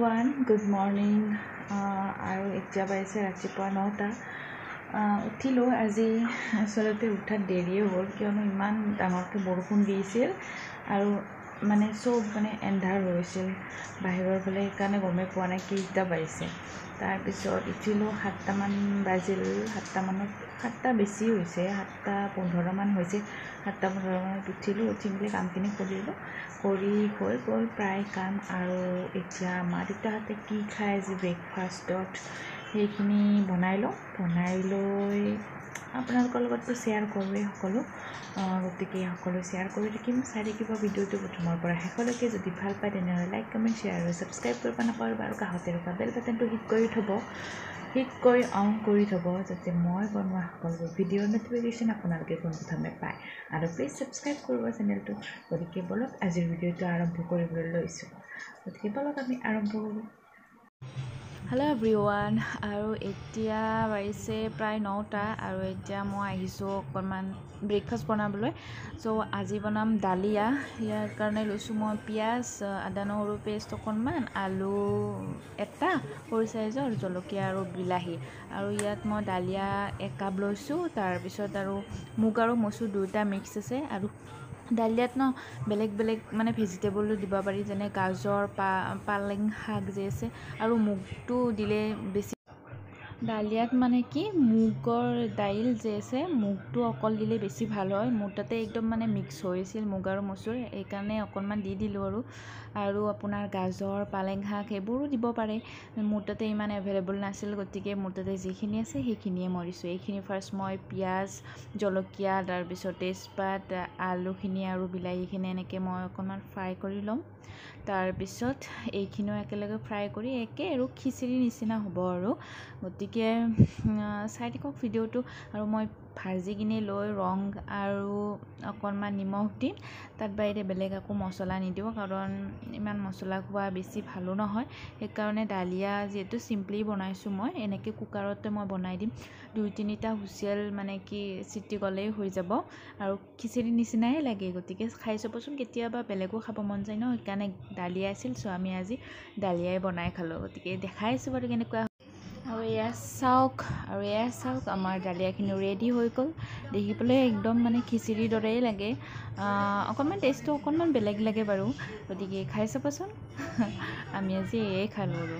everyone, good morning. আৰু এতিয়া পাইছে ৰাতিপুৱা 9টা উঠিলো আজি আসলতে উঠাত দেৰিয়ে হ'ল কিয়নো ইমান ডাঙৰকৈ বৰষুণ দিছিল আৰু মানে চব মানে এন্ধাৰ হৈছিল বাহিৰৰ ফালে সেইকাৰণে গমেই পোৱা নাই কেইটা পাইছে তাৰপিছত উঠিলো 7টা মান বাজিল 7টা মানত 7টা বেছি হৈছে 7:15 মান হৈছে 7:15 মানত উঠিলো উঠি মেলি কামখিনি কৰিলোঁ কৰি হৈ গ'ল প্ৰায় কাম আৰু এতিয়া মা দেউতাহঁতে কি খায় আজি ব্ৰেকফাষ্টত সেইখিনি বনাই লৈ আপোনালোকৰ লগততো শ্বেয়াৰ কৰোঁৱেই সকলো গতিকে সকলো শ্বেয়াৰ কৰি থাকিম চাই থাকিব ভিডিঅ'টো প্ৰথমৰ পৰা শেষলৈকে যদি ভাল পায় তেনেহ'লে লাইক কমেণ্ট শ্বেয়াৰ আৰু ছাবস্ক্ৰাইব কৰিব নাপাহৰিব আৰু কাষতে থকা বেল বাটনটো হিট কৰি অন কৰি থ'ব যাতে মই বনোৱা সকলোবোৰ ভিডিঅ'ৰ ন'টিফিকেশ্যন আপোনালোকে পোনপ্ৰথমে পায় আৰু প্লিজ ছাবস্ক্ৰাইব কৰিব চেনেলটো গতিকে বলক আজিৰ ভিডিঅ'টো আৰম্ভ কৰিবলৈ লৈছোঁ গতিকে বলক আমি আৰম্ভ কৰোঁ হেল্ল' এভৰিৱান আৰু এতিয়া বাজিছে প্ৰায় 9টা আৰু এতিয়া মই আহিছোঁ অকণমান ব্ৰেকফাষ্ট বনাবলৈ চ' আজি বনাম ডালিয়া ইয়াৰ কাৰণে লৈছোঁ মই পিঁয়াজ আদা নহৰু পেষ্ট অকণমান আলু এটা সৰু চাইজৰ জলকীয়া আৰু বিলাহী আৰু ইয়াত মই ডালিয়া 1 কাপ লৈছোঁ তাৰপিছত আৰু মুগ আৰু মচুৰ দুয়োটা মিক্স আছে আৰু ডালিয়াত বেলেগ মানে ভেজিটেবলো দিব পাৰি যেনে গাজৰ পালেং শাক যে আছে আৰু মুগটো দিলে বেছি ডালিয়াত মানে কি মুগৰ দাইল যে আছে মুগটো অকল দিলে বেছি ভাল হয় মোৰ তাতে একদম মানে মিক্স হৈছিল মুগ আৰু মচুৰ এইকাৰণে অকণমান দি দিলোঁ আৰু আপোনাৰ গাজৰ পালেং শাক সেইবোৰো দিব পাৰে মোৰ তাতে ইমান এভেইলেবল নাছিল গতিকে মোৰ তাতে যিখিনি আছে সেইখিনিয়ে মই দিছোঁ এইখিনি ফাৰ্ষ্ট মই পিঁয়াজ জলকীয়া তাৰপিছত তেজপাত আলুখিনি আৰু বিলাহীখিনি এনেকৈ মই অকণমান ফ্ৰাই কৰি ল'ম তাৰপিছত এইখিনিও একেলগে ফ্ৰাই কৰি আৰু খিচিৰি নিচিনা হ'ব আৰু গতিকে চাই থাকক ভিডিঅ'টো আৰু মই ভাজি কিনে লৈ ৰং আৰু অকণমান নিমখ দিম তাত বাহিৰে বেলেগ একো মছলা নিদিওঁ কাৰণ ইমান মছলা খোৱা বেছি ভালো নহয় সেইকাৰণে ডালিয়া যিহেতু চিম্পলি বনাইছোঁ মই এনেকৈ কুকাৰতে মই বনাই দিম 2-3টা হুইচেল মানে কি চিটি গ'লেই হৈ যাব আৰু খিচিৰি নিচিনাই লাগে গতিকে খাই চাবচোন কেতিয়াবা বেলেগো খাব মন যায় ন সেইকাৰণে ডালিয়া আছিল চ' আমি আজি ডালিয়াই বনাই খালোঁ গতিকে দেখাইছোঁ বাৰু কেনেকুৱা আৰু এয়া চাওক আমাৰ ডালিয়াখিনি ৰেডি হৈ গ'ল দেখিবলৈ একদম মানে খিচিৰিৰ দৰেই লাগে অকণমান টেষ্টটো অকণমান বেলেগ লাগে বাৰু গতিকে খাই চাবচোন আমি আজি এয়ে খালোঁ আৰু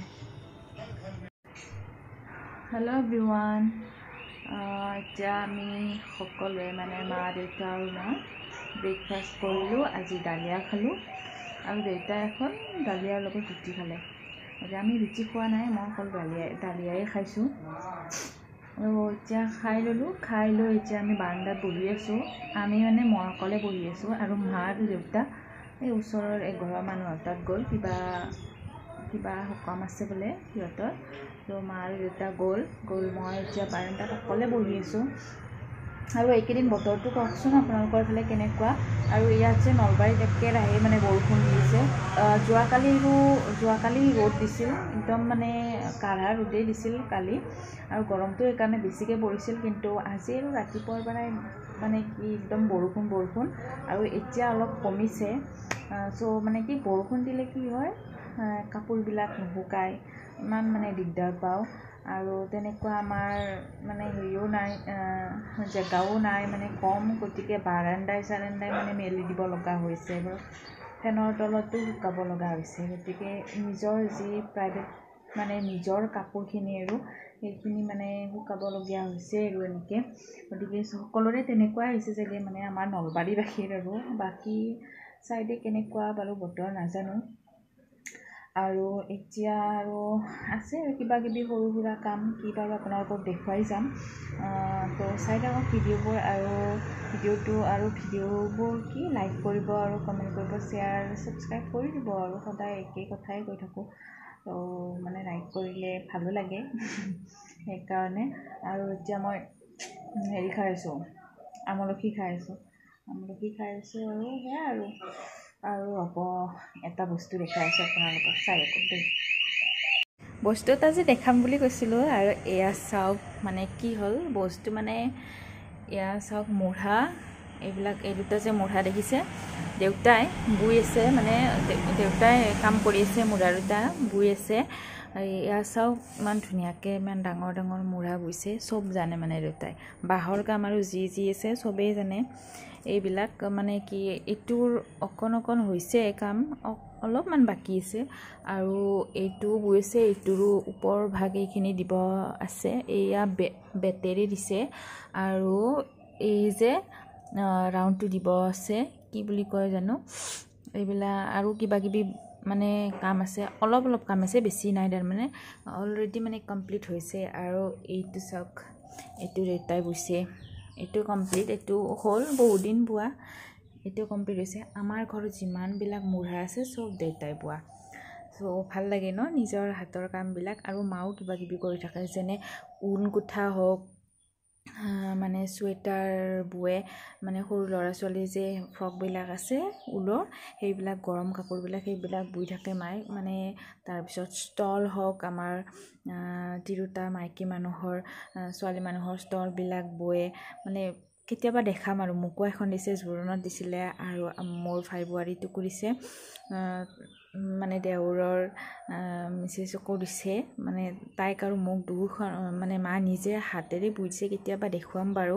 হেল্ল' এভৰিৱান এতিয়া আমি সকলোৱে মানে মা দেউতা আৰু মই ব্ৰেকফাষ্ট কৰিলোঁ আজি ডালিয়া খালোঁ আৰু দেউতাই এখন ডালিয়াৰ লগত ৰুটি খালে এতিয়া আমি ৰুটি খোৱা নাই মই অকল ডালিয়াই খাইছোঁ আৰু এতিয়া খাই লৈ এতিয়া আমি বাৰান্দাত বহি আছোঁ আমি মানে মই অকলে বহি আছোঁ আৰু মা আৰু দেউতা এই ওচৰৰ এঘৰৰ মানুহৰ তাত গ'ল কিবা সকাম আছে বোলে সিহঁতৰ তো মা আৰু দেউতা গ'ল মই এতিয়া বাৰান্দাত অকলে বহি আছোঁ আৰু এইকেইদিন বতৰটো কওকচোন আপোনালোকৰ ফালে কেনেকুৱা আৰু ইয়াত যে নলবাৰীত একেৰাহে মানে বৰষুণ দিছে যোৱাকালি ৰ'দ দিছিল একদম মানে কাঢ়া ৰ'দেই দিছিল কালি আৰু গৰমটো সেইকাৰণে বেছিকৈ পৰিছিল কিন্তু আজি আৰু ৰাতিপুৱাৰ পৰাই মানে কি একদম বৰষুণ আৰু এতিয়া অলপ কমিছে চ' মানে কি বৰষুণ দিলে কি হয় কাপোৰবিলাক নুশুকায় ইমান মানে দিগদাৰ পাওঁ আৰু তেনেকুৱা আমাৰ মানে হেৰিও নাই জেগাও নাই মানে কম গতিকে বাৰান্দাই মানে মেলি দিব লগা হৈছে বাৰু ফেনৰ তলতো শুকাব লগা হৈছে গতিকে নিজৰ যি প্ৰাইভেট মানে নিজৰ কাপোৰখিনি আৰু সেইখিনি মানে শুকাবলগীয়া হৈছে আৰু এনেকৈ গতিকে সকলোৰে তেনেকুৱাই হৈছে চাগে মানে আমাৰ নলবাৰীবাসীৰ আৰু বাকী চাইডে কেনেকুৱা বাৰু বতৰ নাজানো আৰু এতিয়া আৰু আছে আৰু কিবাকিবি সৰু সুৰা কাম কি বাৰু আপোনালোকক দেখুৱাই যাম তো চাই থাকক ভিডিঅ'বোৰ আৰু ভিডিঅ'বোৰ কি লাইক কৰিব আৰু কমেণ্ট কৰিব শ্বেয়াৰ ছাবস্ক্ৰাইব কৰি দিব আৰু সদায় একেই কথাই কৈ থাকোঁ তো মানে লাইক কৰিলে ভালো লাগে সেইকাৰণে আৰু এতিয়া মই হেৰি খাই আছোঁ আমলখি খাই আছোঁ আৰু সেয়া আৰু হ'ব এটা বস্তু দেখাই আছোঁ আপোনালোকক চাই থাকক দেই বস্তু এটা যে দেখাম বুলি কৈছিলোঁ আৰু এয়া চাওক মানে কি হ'ল বস্তু মানে এয়া চাওক মুঢ়া এইবিলাক এই দুটা যে মুঢ়া দেখিছে দেউতাই বুই আছে মানে দেউতাই কাম কৰি আছে মুঢ়া দুটা বুই আছে এয়া চাওক ইমান ধুনীয়াকৈ ইমান ডাঙৰ ডাঙৰ মুঢ়া বুইছে চব জানে মানে দেউতাই বাঁহৰ কাম আৰু যি আছে চবেই জানে এইবিলাক মানে কি এইটোৰ অকণ হৈছে কাম অলপমান বাকী আছে আৰু এইটো বুইছে এইটোৰো ওপৰ ভাগ এইখিনি দিব আছে এয়া বেটেৰী দিছে আৰু এই যে ৰাউণ্ডটো দিব আছে কি বুলি কয় জানো এইবিলাক আৰু কিবা কিবি মানে কাম আছে অলপ কাম আছে বেছি নাই তাৰ মানে অলৰেডি মানে কমপ্লিট হৈছে আৰু এইটো চাওক এইটো দেউতাই বুইছে এইটো কমপ্লিট এইটো হ'ল বহুত দিন বোৱা এইটো কমপ্লিট হৈছে আমাৰ ঘৰত যিমানবিলাক মুঢ়া আছে চব দেউতাই বোৱা সো ভাল লাগে ন নিজৰ হাতৰ কামবিলাক আৰু মাও কিবা কিবি কৰি থাকে যেনে ঊণ গুঠা হওক মানে চুৱেটাৰ বুৱে মানে সৰু ল'ৰা ছোৱালী যে ফ্ৰকবিলাক আছে ঊলৰ সেইবিলাক গৰম কাপোৰবিলাক সেইবিলাক বুই থাকে মায়ে মানে তাৰপিছত ষ্টল হওক আমাৰ তিৰোতা মাইকী মানুহৰ ছোৱালী মানুহৰ ষ্টলবিলাক বুৱে মানে কেতিয়াবা দেখাম আৰু মোকো এখন দিছে জোৰণত দিছিলে আৰু মোৰ ভাই বোৱাৰীটোকো দিছে মানে দেউৰৰ মিছেছকো দিছে মানে তাইক আৰু মোক দুখন মানে মা নিজে হাতেৰে বুইছে কেতিয়াবা দেখুৱাম বাৰু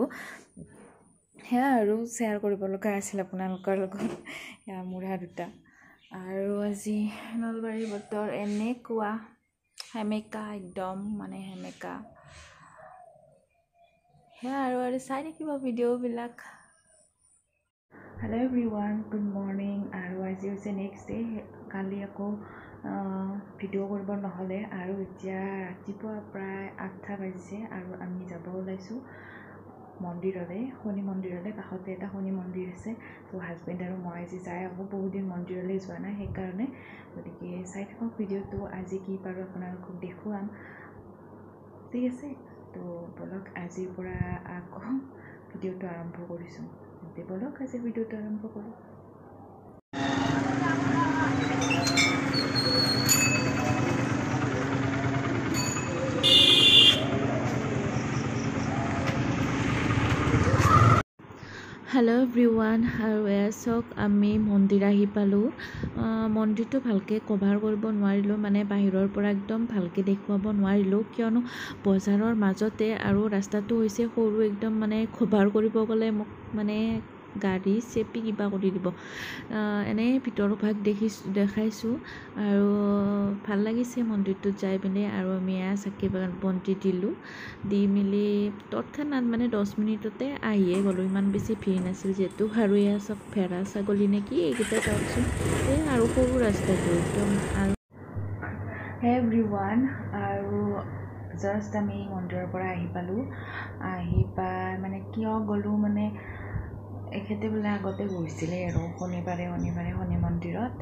সেয়া আৰু শ্বেয়াৰ কৰিব লগা আছিল আপোনালোকৰ লগত মুঢ়া দুটা আৰু আজি নলবাৰীৰ বতৰ এনেকুৱা সেমেকা একদম মানে সেমেকা সেয়া আৰু চাই থাকিব ভিডিঅ'বিলাক হেল্ল' এভৰিৱান গুড মৰ্ণিং আৰু আজি হৈছে নেক্সট ডে কালি আকৌ ভিডিঅ' কৰিব নহ'লে আৰু এতিয়া ৰাতিপুৱা প্ৰায় 8টা বাজিছে আৰু আমি যাব ওলাইছোঁ মন্দিৰলৈ শনি মন্দিৰলৈ কাষতে এটা শনি মন্দিৰ আছে তো হাজবেণ্ড আৰু মই আজি যাই আহোঁ বহুত দিন মন্দিৰলৈ যোৱা নাই সেইকাৰণে গতিকে চাই থাকক ভিডিঅ'টো আজি কি পাৰোঁ আপোনালোকক দেখুৱাম ঠিক আছে তো বলক আজিৰ পৰা আকৌ ভিডিঅ'টো আৰম্ভ কৰিছোঁ বলক আজি ভিডিঅ'টো আৰম্ভ কৰোঁ হেল্ল' এভৰিৱান আৰু চাওক আমি মন্দিৰ আহি পালোঁ মন্দিৰটো ভালকৈ কভাৰ কৰিব নোৱাৰিলোঁ মানে বাহিৰৰ পৰা একদম ভালকৈ দেখুৱাব নোৱাৰিলোঁ কিয়নো বজাৰৰ মাজতে আৰু ৰাস্তাটো হৈছে সৰু একদম মানে কভাৰ কৰিব গ'লে মোক মানে গাড়ী চেপি কিবা কৰি দিব এনেই ভিতৰৰ ভাগ দেখাইছোঁ আৰু ভাল লাগিছে মন্দিৰটোত যাই পিনে আৰু আমি চাকি বন্তি দিলোঁ দি মেলি তৎক্ষণাত মানে 10 মিনিটতে আহিয়ে গ'লোঁ ইমান বেছি ভিৰ নাছিল যিহেতু আৰু এয়া চব ভেড়া ছাগলী নেকি এইকেইটা চাওকচোন এই আৰু সৰু ৰাস্তাটো একদম আৰু এভৰিৱান আৰু জাষ্ট আমি মন্দিৰৰ পৰা আহি পালোঁ আহি পাই মানে কিয় গ'লোঁ মানে এখেতে বোলে আগতে গৈছিলে আৰু শনিবাৰে শনি মন্দিৰত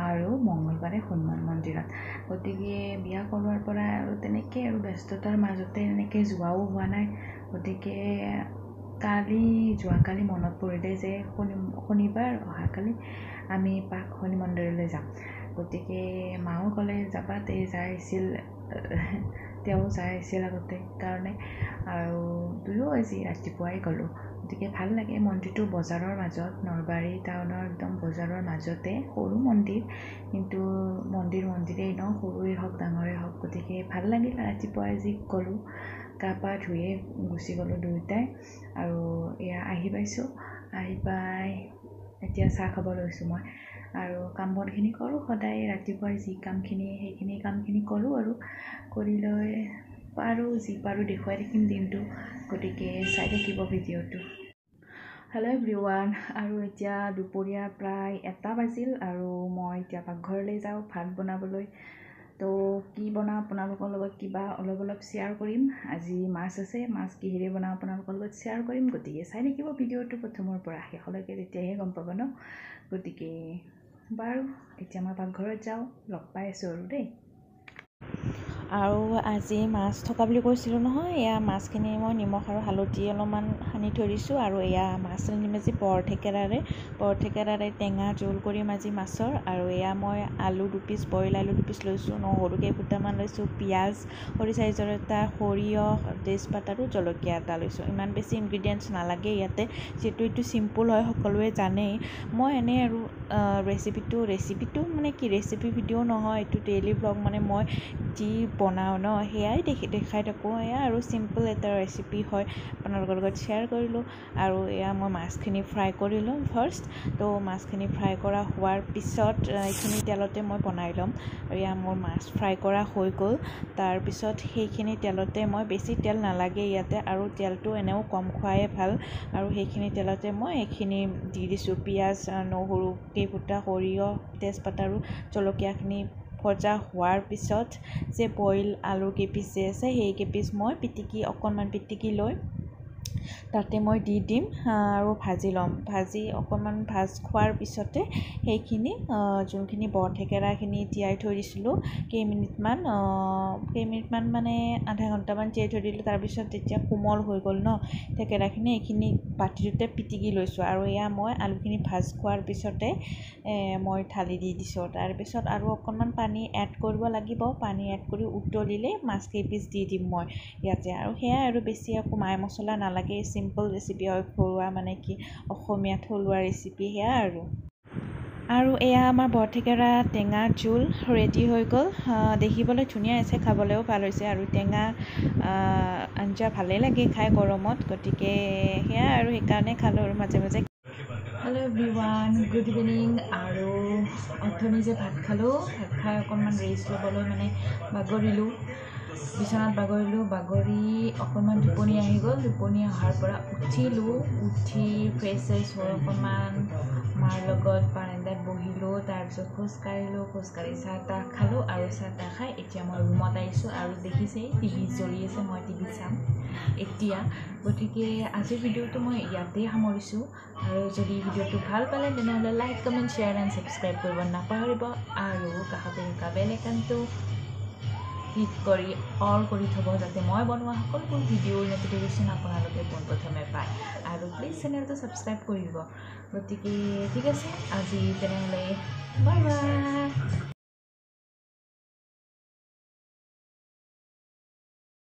আৰু মঙলবাৰে হনুমান মন্দিৰত গতিকে বিয়া কৰোৱাৰ পৰা আৰু তেনেকৈ আৰু ব্যস্ততাৰ মাজতে এনেকৈ যোৱাও হোৱা নাই গতিকে যোৱাকালি মনত পৰিলে যে শনিবাৰ অহাকালি আমি পাক শনি মন্দিৰলৈ যাম গতিকে মাও ক'লে যাবা তেওঁ যাই আহিছিল আগতে কাৰণে আৰু দুয়ো আজি ৰাতিপুৱাই গ'লোঁ গতিকে ভাল লাগে মন্দিৰটো বজাৰৰ মাজত নলবাৰী টাউনৰ একদম বজাৰৰ মাজতে সৰু মন্দিৰ কিন্তু মন্দিৰেই ন সৰুৱে হওক ডাঙৰে হওক গতিকে ভাল লাগিল ৰাতিপুৱা আজি গ'লোঁ গা পা ধুয়ে গুচি গ'লোঁ দুয়োটাই আৰু এয়া আহি পাইছোঁ আহি পাই এতিয়া চাহ খাব লৈছোঁ মই আৰু কাম বনখিনি কৰোঁ সদায় ৰাতিপুৱাৰ যি সেইখিনি কামখিনি কৰোঁ আৰু কৰি লৈ যি পাৰোঁ দেখুৱাই থাকিম দিনটো গতিকে চাই থাকিব ভিডিঅ'টো হেল্ল' এভৰিৱান আৰু এতিয়া দুপৰীয়া প্ৰায় 1টা বাজিল আৰু মই এতিয়া পাকঘৰলৈ যাওঁ ভাত বনাবলৈ তো কি বনাওঁ আপোনালোকৰ লগত কিবা অলপ শ্বেয়াৰ কৰিম আজি মাছ আছে মাছ কিহেৰে বনাওঁ আপোনালোকৰ লগত শ্বেয়াৰ কৰিম গতিকে চাই থাকিব ভিডিঅ'টো প্ৰথমৰ পৰা শেষলৈকে তেতিয়াহে গম পাব ন গতিকে বাৰু এতিয়া মই পাকঘৰত যাওঁ লগ পাই আছোঁ আৰু দেই আৰু আজি মাছ থকা বুলি কৈছিলোঁ নহয়, এয়া মাছখিনি মই নিমখ আৰু হালধি অলপমান সানি থৈ দিছোঁ। আৰু এয়া মাছ ৰান্ধিম আজি বৰথেকেৰাৰে টেঙা জোল কৰিম আজি মাছৰ। আৰু এয়া মই আলু 2 পিচ, বইল আলু 2 পিচ লৈছোঁ, নহৰু কেইফুটামান লৈছোঁ, পিঁয়াজ সৰু চাইজৰ এটা, সৰিয়হ, তেজপাত আৰু জলকীয়া এটা লৈছোঁ। ইমান বেছি ইনগ্ৰিডিয়েণ্টছ নালাগে ইয়াতে, যিহেতু এইটো চিম্পুল হয়, সকলোৱে জানেই। মই এনেই আৰু ৰেচিপিটো মানে কি, ৰেচিপি ভিডিঅ' নহয়, এইটো ডেইলি ব্লগ, মানে মই যি বনাওঁ ন সেয়াই দেখাই থাকোঁ। এয়া আৰু চিম্পল এটা ৰেচিপি হয়, আপোনালোকৰ লগত শ্বেয়াৰ কৰিলোঁ। আৰু এয়া মই মাছখিনি ফ্ৰাই কৰি ল'ম ফাৰ্ষ্ট। তো মাছখিনি ফ্ৰাই কৰা হোৱাৰ পিছত এইখিনি তেলতে মই বনাই ল'ম। আৰু এয়া মোৰ মাছ ফ্ৰাই কৰা হৈ গ'ল। তাৰপিছত সেইখিনি তেলতে মই, বেছি তেল নালাগে ইয়াতে, আৰু তেলটো এনেও কম খোৱাই ভাল। আৰু সেইখিনি তেলতে মই এইখিনি দি দিছোঁ, পিঁয়াজ, নহৰু কেইফুটা, সৰিয়হ, তেজপাত আৰু জলকীয়াখিনি ভজা হোৱাৰ পিছত যে বইল আলু কেইপিচ যে আছে, সেই কেইপিচ মই অকণমান পিটিকি লৈ তাতে মই দি দিম আৰু ভাজি ল'ম। অকণমান ভাজ খোৱাৰ পিছতে সেইখিনি যোনখিনি বৰথেকেৰাখিনি তিয়াই থৈ দিছিলোঁ কেইমিনিটমান মানে আধা ঘণ্টামান তিয়াই থৈ দিলোঁ। তাৰপিছত তেতিয়া কোমল হৈ গ'ল ন থেকেৰাখিনি, এইখিনি বাতিটোতে পিটিকি লৈছোঁ। আৰু এয়া মই আলুখিনি ভাজ খোৱাৰ পিছতে মই ঢালি দি দিছোঁ। তাৰপিছত আৰু অকণমান পানী এড কৰিব লাগিব, পানী এড কৰি উতলিলে মাছ কেইপিচ দি দিম মই ইয়াতে। আৰু সেয়াই আৰু, বেছি একো মাই মছলা নালাগে, চিম্পল ৰেচিপি হয়, ঘৰুৱা মানে কি অসমীয়া থলুৱা ৰেচিপি সেয়া আৰু এয়া আমাৰ বৰথেকেৰা টেঙা জোল ৰেডি হৈ গ'ল। দেখিবলৈ ধুনীয়া হৈছে, খাবলৈও ভাল হৈছে। আৰু টেঙা আঞ্জা ভালেই লাগে খাই গৰমত, গতিকে সেয়া আৰু, সেইকাৰণে খালোঁ আৰু মাজে মাজে। Hello' everyone, good evening. আৰু অথনি যে ভাত খালোঁ, ভাত খাই অকণমান ৰেষ্ট ল'বলৈ মানে বিচনাত বাগৰি অকণমান টোপনি আহি গ'ল। টোপনি অহাৰ পৰা উঠি ফ্ৰেছ হৈ অকণমান মাৰ লগত বাৰান্দাত বহিলোঁ। তাৰপিছত খোজকাঢ়ি চাহ তাহ খালোঁ। আৰু চাহ তাহ খাই এতিয়া মই ৰুমত আহিছোঁ। আৰু দেখিছেই টিভি জ্বলি আছে, মই টিভি চাম এতিয়া। গতিকে আজিৰ ভিডিঅ'টো মই ইয়াতেই সামৰিছোঁ। আৰু যদি ভিডিঅ'টো ভাল পালে তেনেহ'লে like, comment, share and subscribe কৰিব নাপাহৰিব। আৰু কাষতে থকা বেল আইকনটো ক্লিক কৰি অল কৰি থ'ব, যাতে মই বনোৱা সকলোবোৰ ভিডিঅ'ৰ ন'টিফিকেশ্যন আপোনালোকে পোনপ্ৰথমে পায়। আৰু প্লিজ চেনেলটো ছাবস্ক্ৰাইব কৰি দিব। গতিকে ঠিক আছে, আজি তেনেহ'লে বাই বাই।